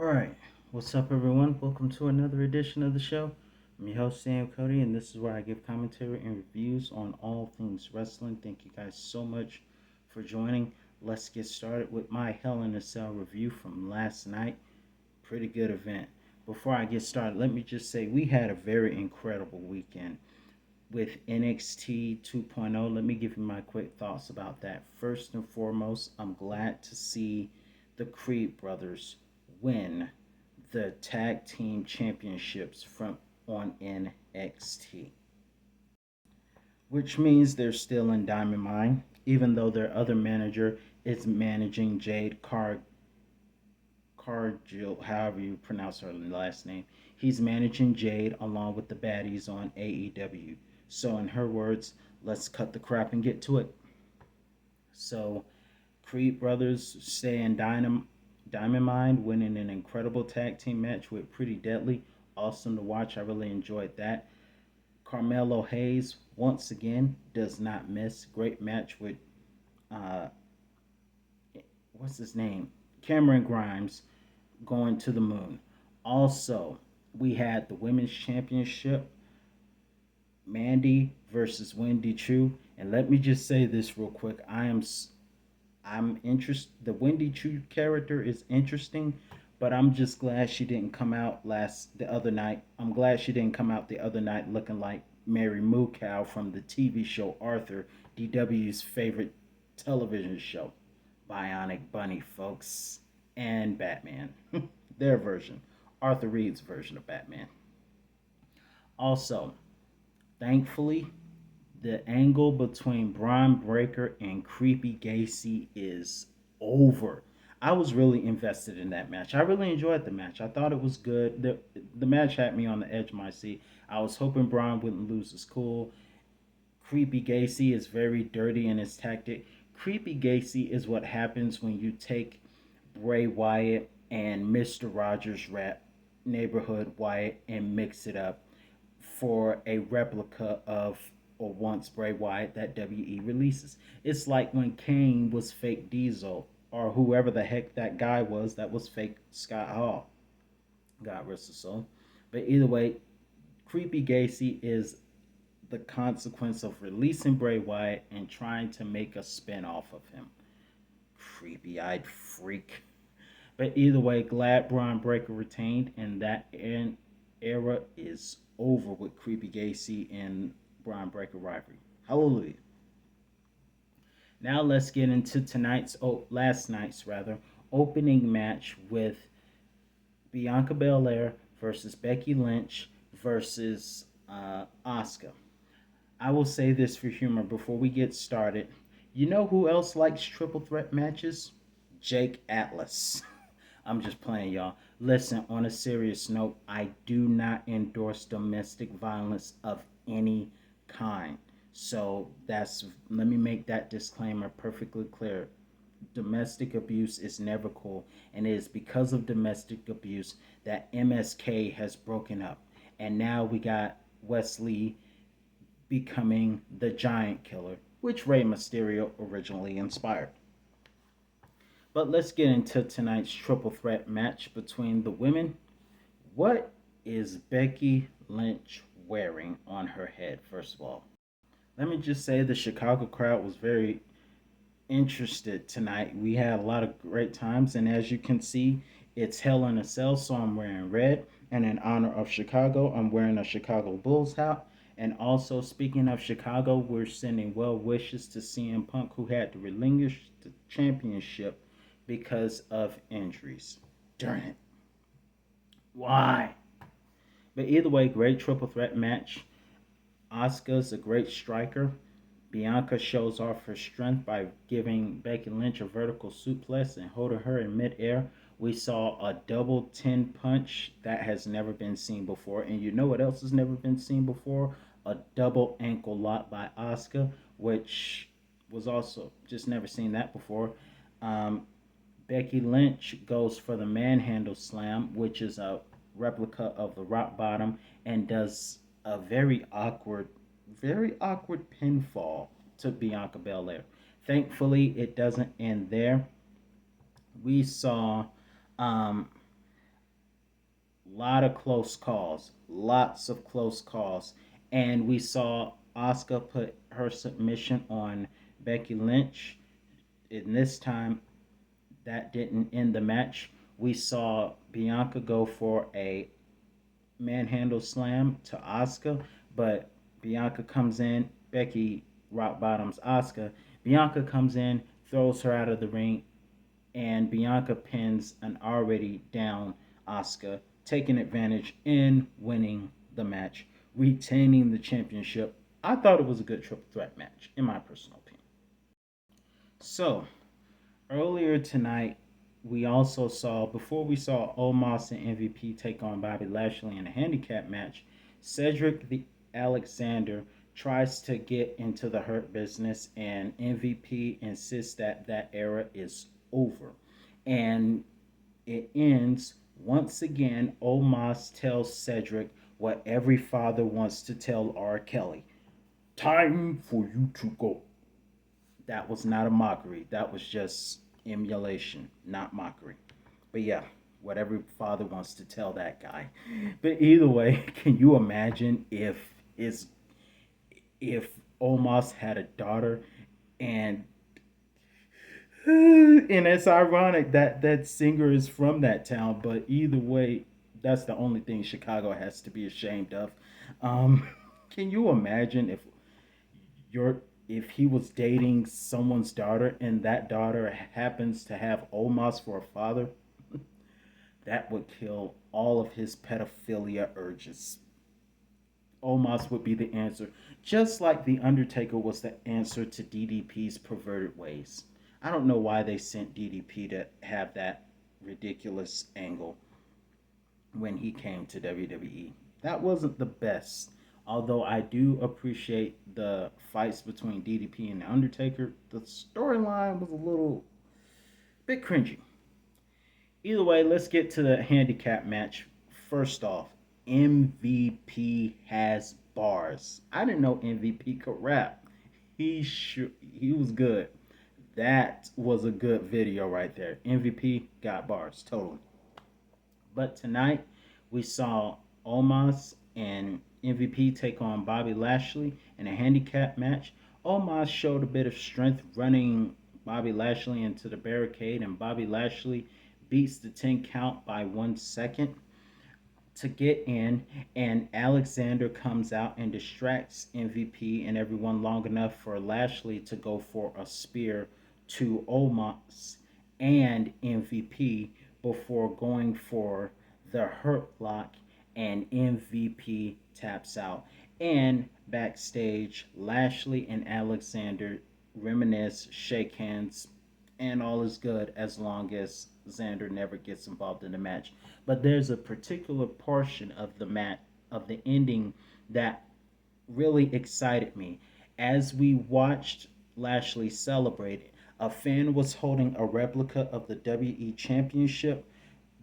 Alright, what's up, everyone? Welcome to another edition of the show. I'm your host, Sam Cody, and this is where I give commentary and reviews on all things wrestling. Thank you guys so much for joining. Let's get started with my Hell in a Cell review from last night. Pretty good event. Before I get started, let me just say we had a very incredible weekend with NXT 2.0. Let me give you my quick thoughts about that. First and foremost, I'm glad to see the Creed brothers win the tag team championships from on NXT, which means they're still in Diamond Mine, even though their other manager is managing Jade Cargill, however you pronounce her last name. He's managing Jade along with the baddies on AEW. So, in her words, let's cut the crap and get to it. So, Creed Brothers stay in Diamond Mine, winning an incredible tag team match with Pretty Deadly. Awesome to watch. I really enjoyed that. Carmelo Hayes, once again, does not miss. Great match with, uh, what's his name? Cameron Grimes going to the moon. Also, we had the women's championship, Mandy versus Wendy Chu. And let me just say this real quick. I'm interested. The Wendy Chu character is interesting, but I'm just glad she didn't come out the other night. I'm glad she didn't come out the other night looking like Mary Moo Cow from the TV show Arthur, DW's favorite television show, Bionic Bunny, folks, and Batman, their version, Arthur Reed's version of Batman. Also, thankfully, the angle between Braun Breaker and Creepy Gacy is over. I was really invested in that match. I really enjoyed the match. I thought it was good. The match had me on the edge of my seat. I was hoping Braun wouldn't lose his cool. Creepy Gacy is very dirty in his tactic. Creepy Gacy is what happens when you take Bray Wyatt and Mr. Rogers' rap neighborhood Wyatt and mix it up for a replica of or once Bray Wyatt that WE releases. It's like when Kane was fake Diesel or whoever the heck that guy was that was fake Scott Hall. God rest his soul. But either way, Creepy Gacy is the consequence of releasing Bray Wyatt and trying to make a spin off of him. Creepy eyed freak. But either way, glad Braun Breaker retained, and that era is over with Creepy Gacy and Braun Breaker rivalry. Hallelujah. Now let's get into last night's opening match with Bianca Belair versus Becky Lynch versus Asuka. I will say this for humor before we get started. You know who else likes triple threat matches? Jake Atlas. I'm just playing, y'all. Listen, on a serious note, I do not endorse domestic violence of any kind. So let me make that disclaimer perfectly clear. Domestic abuse is never cool, and it is because of domestic abuse that MSK has broken up. And now we got Wesley becoming the Giant Killer, which Rey Mysterio originally inspired. But let's get into tonight's triple threat match between the women. What is Becky Lynch wearing on her head, first of all? Let me just say the Chicago crowd was very interested tonight. We had a lot of great times, and as you can see, it's Hell in a Cell, so I'm wearing red. And in honor of Chicago, I'm wearing a Chicago Bulls hat. And also, speaking of Chicago, we're sending well wishes to CM Punk, who had to relinquish the championship because of injuries. Darn it. Why? But either way, great triple threat match. Asuka's a great striker. Bianca shows off her strength by giving Becky Lynch a vertical suplex and holding her in midair. We saw a double 10 punch that has never been seen before. And you know what else has never been seen before? A double ankle lock by Asuka, which was also just never seen that before. Becky Lynch goes for the manhandle slam, which is a replica of the rock bottom, and does a very awkward pinfall to Bianca Belair. Thankfully, it doesn't end there. We saw Lot of close calls, lots of close calls, and we saw Asuka put her submission on Becky Lynch. And this time, that didn't end the match. We saw Bianca go for a manhandle slam to Asuka, but Bianca comes in. Becky rock bottoms Asuka. Bianca comes in, throws her out of the ring, and Bianca pins an already down Asuka, taking advantage and winning the match, retaining the championship. I thought it was a good triple threat match, in my personal opinion. So, earlier tonight, we also saw, before we saw Omos and MVP take on Bobby Lashley in a handicap match, Cedric the Alexander tries to get into the Hurt Business, and MVP insists that that era is over. And it ends once again. Omos tells Cedric what every father wants to tell R. Kelly: time for you to go. That was not a mockery. That was just emulation, not mockery. But yeah, what every father wants to tell that guy. But either way, can you imagine if Omos had a daughter, and and it's ironic that that singer is from that town, but either way, that's the only thing Chicago has to be ashamed of. Um, can you imagine your if he was dating someone's daughter and that daughter happens to have Omos for a father? That would kill all of his pedophilia urges. Omos would be the answer, just like The Undertaker was the answer to DDP's perverted ways. I don't know why they sent DDP to have that ridiculous angle when he came to WWE. That wasn't the best. Although I do appreciate the fights between DDP and The Undertaker, the storyline was a little bit cringy. Either way, let's get to the handicap match. First off, MVP has bars. I didn't know MVP could rap. He was good. That was a good video right there. MVP got bars, totally. But tonight we saw Omos and MVP take on Bobby Lashley in a handicap match. Omos showed a bit of strength running Bobby Lashley into the barricade, and Bobby Lashley beats the 10 count by 1 second to get in, and Alexander comes out and distracts MVP and everyone long enough for Lashley to go for a spear to Omos and MVP before going for the Hurt Lock, and MVP taps out. And backstage, Lashley and Alexander reminisce, shake hands, and all is good as long as Xander never gets involved in the match. But there's a particular portion of the of the ending that really excited me. As we watched Lashley celebrate, a fan was holding a replica of the WE Championship.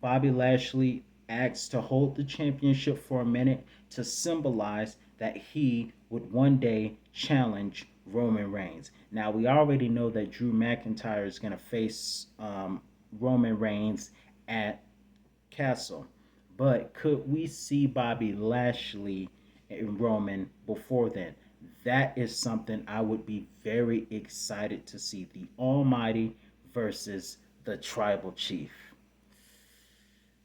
Bobby Lashley asked to hold the championship for a minute to symbolize that he would one day challenge Roman Reigns. Now, we already know that Drew McIntyre is going to face Roman Reigns at Castle. But could we see Bobby Lashley and Roman before then? That is something I would be very excited to see. The Almighty versus the Tribal Chief.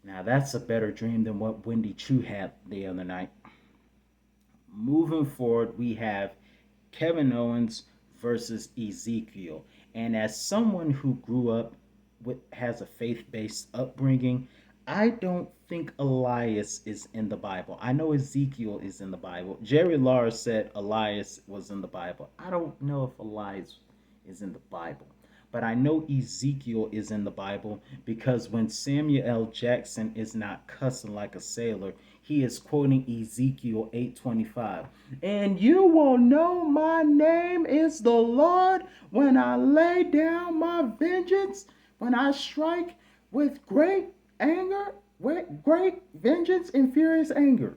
Now that's a better dream than what Wendy Chu had the other night. Moving forward, we have Kevin Owens versus Ezekiel. And as someone who grew up has a faith-based upbringing, I don't think Elias is in the Bible. I know Ezekiel is in the Bible. Jerry Lawler said Elias was in the Bible. I don't know if Elias is in the Bible. But I know Ezekiel is in the Bible because when Samuel L. Jackson is not cussing like a sailor, he is quoting Ezekiel 8:25. And you will know my name is the Lord when I lay down my vengeance, when I strike with great anger, with great vengeance and furious anger.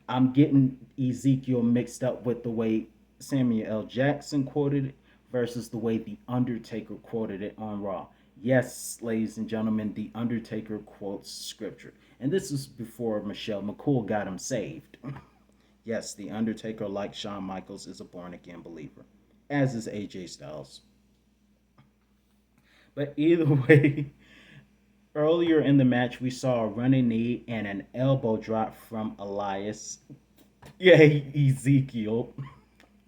I'm getting Ezekiel mixed up with the way Samuel L. Jackson quoted it versus the way The Undertaker quoted it on Raw. Yes, ladies and gentlemen, The Undertaker quotes scripture. And this is before Michelle McCool got him saved. Yes, The Undertaker, like Shawn Michaels, is a born again believer, as is AJ Styles. But either way, earlier in the match, we saw a running knee and an elbow drop from Elias. Yeah, Ezekiel.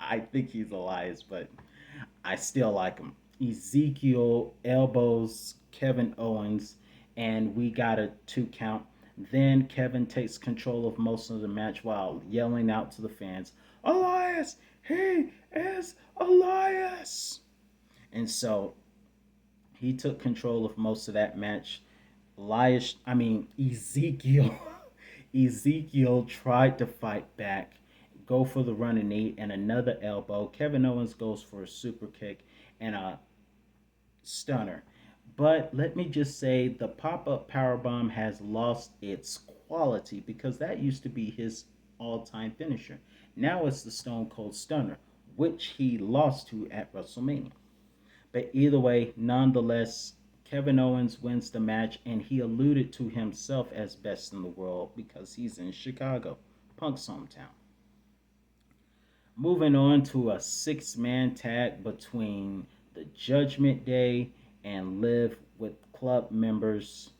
I think he's Elias, but I still like him. Ezekiel elbows Kevin Owens, and we got a 2 count. Then Kevin takes control of most of the match while yelling out to the fans, Elias! He is Elias! And so he took control of most of that match. Ezekiel. Ezekiel tried to fight back, go for the running knee and another elbow. Kevin Owens goes for a super kick and a stunner. But let me just say the pop up power bomb has lost its quality because that used to be his all time finisher. Now it's the Stone Cold Stunner, which he lost to at WrestleMania. But either way, nonetheless, Kevin Owens wins the match, and he alluded to himself as best in the world because he's in Chicago, Punk's hometown. Moving on to a 6-man tag between the Judgment Day and Liv with club members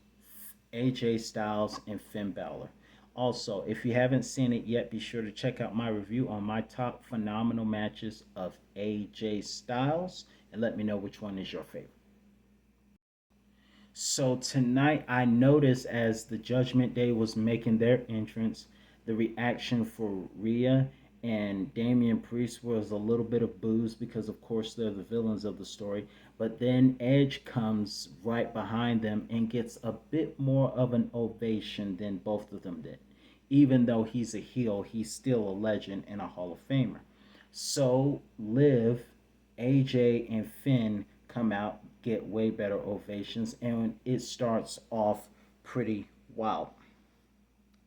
AJ Styles and Finn Balor. Also, if you haven't seen it yet, be sure to check out my review on my top phenomenal matches of AJ Styles and let me know which one is your favorite. So tonight I noticed as the Judgment Day was making their entrance, the reaction for Rhea and Damian Priest was a little bit of booze because of course they're the villains of the story. But then Edge comes right behind them and gets a bit more of an ovation than both of them did. Even though he's a heel, he's still a legend and a Hall of Famer. So Liv, AJ, and Finn come out, get way better ovations, and it starts off pretty wild.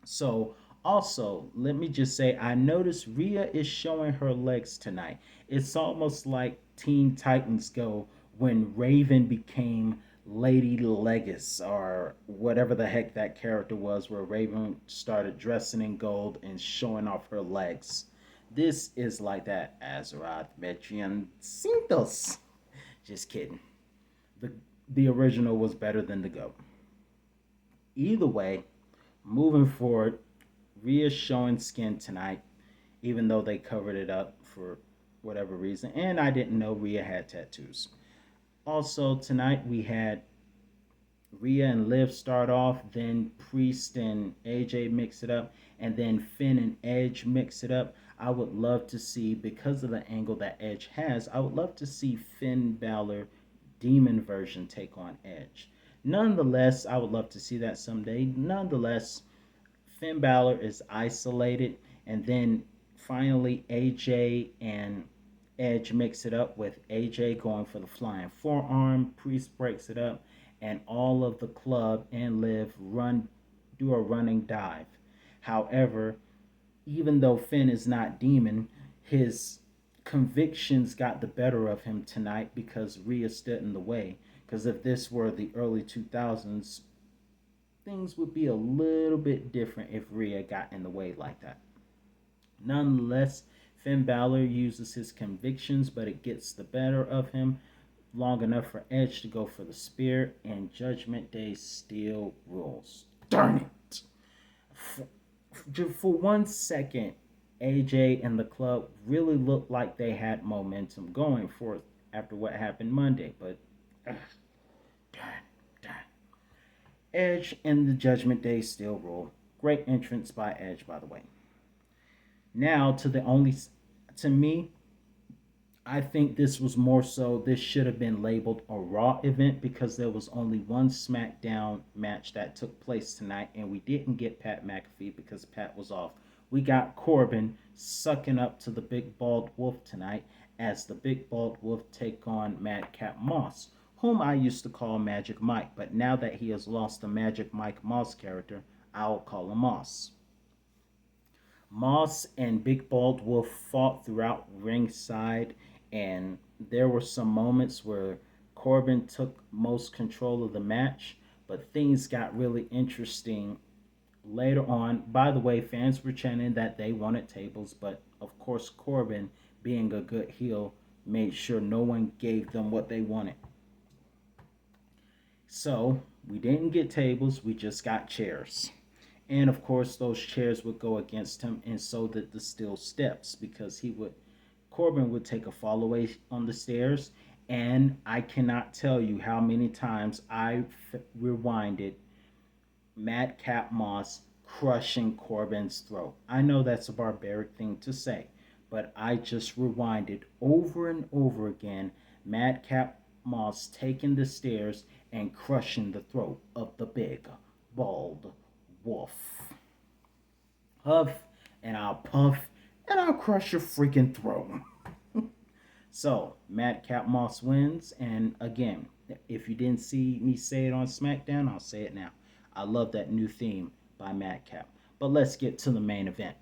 So, also, let me just say, I noticed Rhea is showing her legs tonight. It's almost like Teen Titans Go when Raven became Lady Legis or whatever the heck that character was, where Raven started dressing in gold and showing off her legs. This is like that Azeroth Metrian Cintos. Just kidding. The, the original was better than the GOAT. Either way, moving forward, Rhea's showing skin tonight, even though they covered it up for whatever reason. And I didn't know Rhea had tattoos. Also, tonight we had Rhea and Liv start off, then Priest and AJ mix it up, and then Finn and Edge mix it up. I would love to see, because of the angle that Edge has, I would love to see Finn Balor demon version take on Edge. Nonetheless, I would love to see that someday. Nonetheless, Finn Balor is isolated, and then finally AJ and Edge mix it up with AJ going for the flying forearm. Priest breaks it up, and all of the club and Liv do a running dive. However, even though Finn is not demon, his convictions got the better of him tonight because Rhea stood in the way. Because if this were the early 2000s, things would be a little bit different if Rhea got in the way like that. Nonetheless, Finn Balor uses his convictions, but it gets the better of him long enough for Edge to go for the spear, and Judgment Day still rules. Darn it! For 1 second, AJ and the club really looked like they had momentum going for it after what happened Monday, but darn, darn. Edge and the Judgment Day still rule. Great entrance by Edge, by the way. Now to me, I think this was more so, this should have been labeled a Raw event because there was only one SmackDown match that took place tonight, and we didn't get Pat McAfee because Pat was off. We got Corbin sucking up to the Big Bald Wolf tonight as the Big Bald Wolf take on Madcap Moss, whom I used to call Magic Mike, but now that he has lost the Magic Mike Moss character, I'll call him Moss. Moss and Big Bald Wolf fought throughout ringside, and there were some moments where Corbin took most control of the match, but things got really interesting later on. By the way, fans were chanting that they wanted tables, but of course, Corbin, being a good heel, made sure no one gave them what they wanted. So we didn't get tables, we just got chairs. And of course, those chairs would go against him, and so did the steel steps because Corbin would take a fall away on the stairs. And I cannot tell you how many times rewinded Madcap Moss crushing Corbin's throat. I know that's a barbaric thing to say, but I just rewinded over and over again Madcap Moss taking the stairs and crushing the throat of the big, bald wolf. Huff, and I'll puff, and I'll crush your freaking throat. So, Madcap Moss wins, and again, if you didn't see me say it on SmackDown, I'll say it now. I love that new theme by Madcap. But let's get to the main event.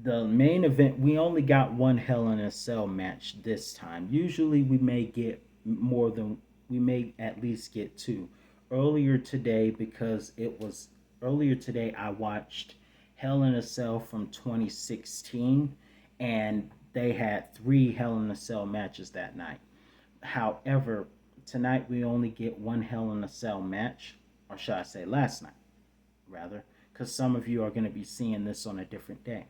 The main event, we only got one Hell in a Cell match this time. Usually we may get more than, we may at least get two. Earlier today, because it was earlier today, I watched Hell in a Cell from 2016, and they had three Hell in a Cell matches that night. However, tonight we only get one Hell in a Cell match, or should I say last night, rather, because some of you are going to be seeing this on a different day.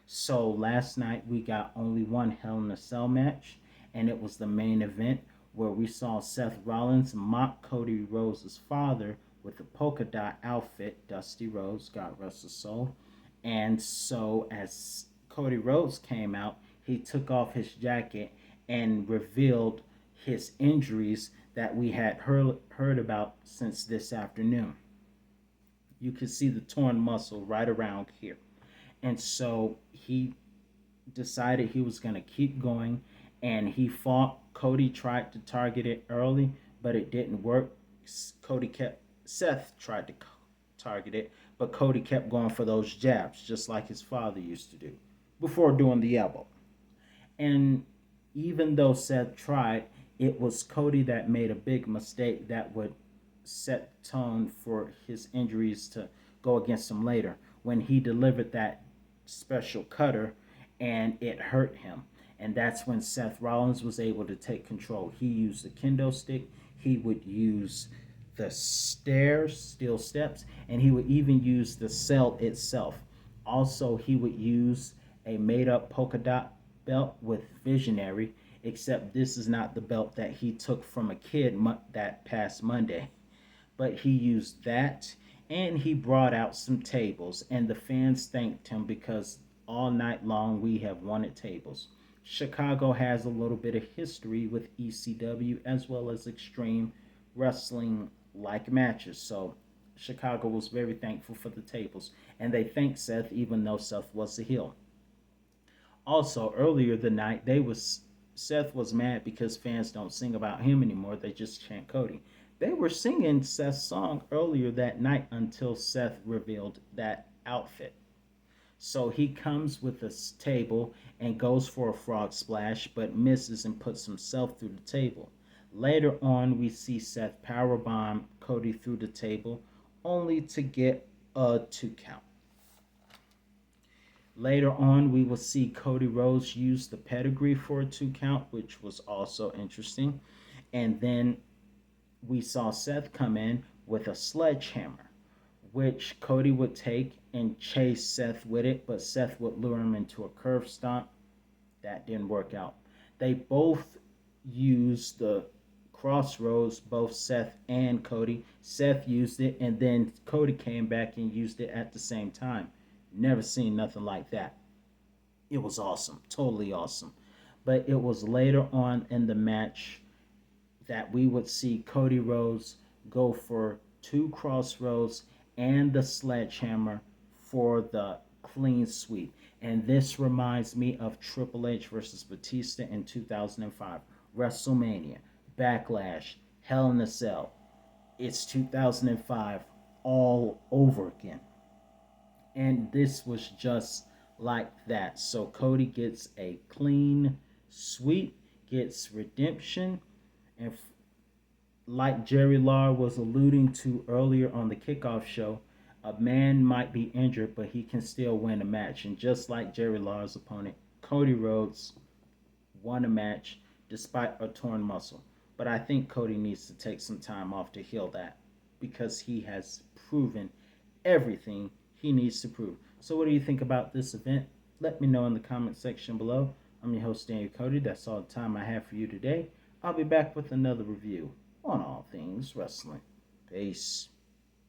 So last night we got only one Hell in a Cell match, and it was the main event where we saw Seth Rollins mock Cody Rhodes' father with a polka dot outfit, Dusty Rhodes, God rest his soul. And so as Cody Rhodes came out, he took off his jacket and revealed his injuries that we had heard about since this afternoon. You could see the torn muscle right around here. And so he decided he was going to keep going, and he fought. Cody tried to target it early, but it didn't work. Seth tried to target it, but Cody kept going for those jabs, just like his father used to do before doing the elbow. And even though Seth tried, it was Cody that made a big mistake that would set tone for his injuries to go against him later when he delivered that special cutter and it hurt him. And that's when Seth Rollins was able to take control. He used the kendo stick, he would use the stairs, steel steps, and he would even use the cell itself. Also, he would use a made up polka dot belt with Visionary, except this is not the belt that he took from a kid that past Monday. But he used that, and he brought out some tables, and the fans thanked him because all night long we have wanted tables. Chicago has a little bit of history with ECW as well as Extreme Wrestling like matches, so Chicago was very thankful for the tables, and they thanked Seth even though Seth was a heel. Also, earlier the night, Seth was mad because fans don't sing about him anymore; they just chant Cody. They were singing Seth's song earlier that night until Seth revealed that outfit. So he comes with a table and goes for a frog splash, but misses and puts himself through the table. Later on, we see Seth powerbomb Cody through the table, only to get a 2 count. Later on, we will see Cody Rhodes use the pedigree for a 2 count, which was also interesting. And then we saw Seth come in with a sledgehammer, which Cody would take and chase Seth with it, but Seth would lure him into a curve stomp. That didn't work out. They both used the crossroads, both Seth and Cody. Seth used it, and then Cody came back and used it at the same time. Never seen nothing like that. It was awesome, totally awesome. But it was later on in the match that we would see Cody Rhodes go for two crossroads and the sledgehammer for the clean sweep. And this reminds me of Triple H versus Batista in 2005. WrestleMania, Backlash, Hell in a Cell. It's 2005 all over again. And this was just like that. So Cody gets a clean Sweet gets redemption, and like Jerry Lawler was alluding to earlier on the kickoff show, a man might be injured, but he can still win a match. And just like Jerry Lawler's opponent, Cody Rhodes won a match despite a torn muscle. But I think Cody needs to take some time off to heal that because he has proven everything he needs to prove. So, what do you think about this event? Let me know in the comment section below. I'm your host, Daniel Cody. That's all the time I have for you today. I'll be back with another review on all things wrestling. Peace.